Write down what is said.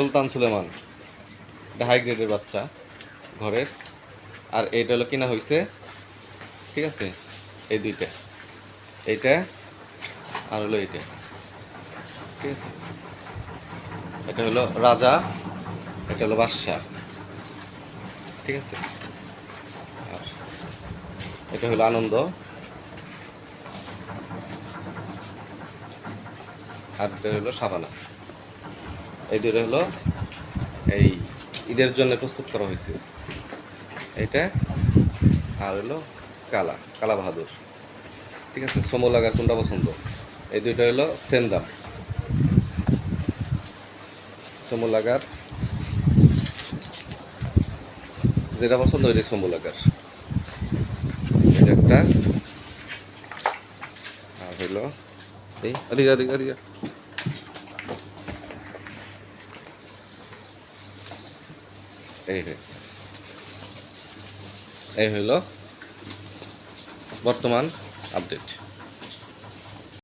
সুলতান সুলেমান, এটা হাই গ্রেডের বাচ্চা ঘরের। আর এইটা হলো কিনা হয়েছে, ঠিক আছে, এই দুইটা, এইটা আর হলো এইটা, ঠিক আছে। এটা হলো রাজা, এটা হলো বাদশাহ, ঠিক আছে। আর এটা হলো আনন্দ, আর এটা হলো সাবানা। এই দুটো হলো এই ঈদের জন্য প্রস্তুত করা হয়েছে, এইটা আর হলো কালা কালা বাহাদুর, ঠিক আছে। সমলাগার কোনটা পছন্দ? এই দুইটা হলো সেম দাম। সমলাগার যেটা পছন্দ ওইটাই সমলাগার, এটা একটা। আর হইলো এই আদিকা আদিকা আদিকা এই এই হইল বর্তমান আপডেট।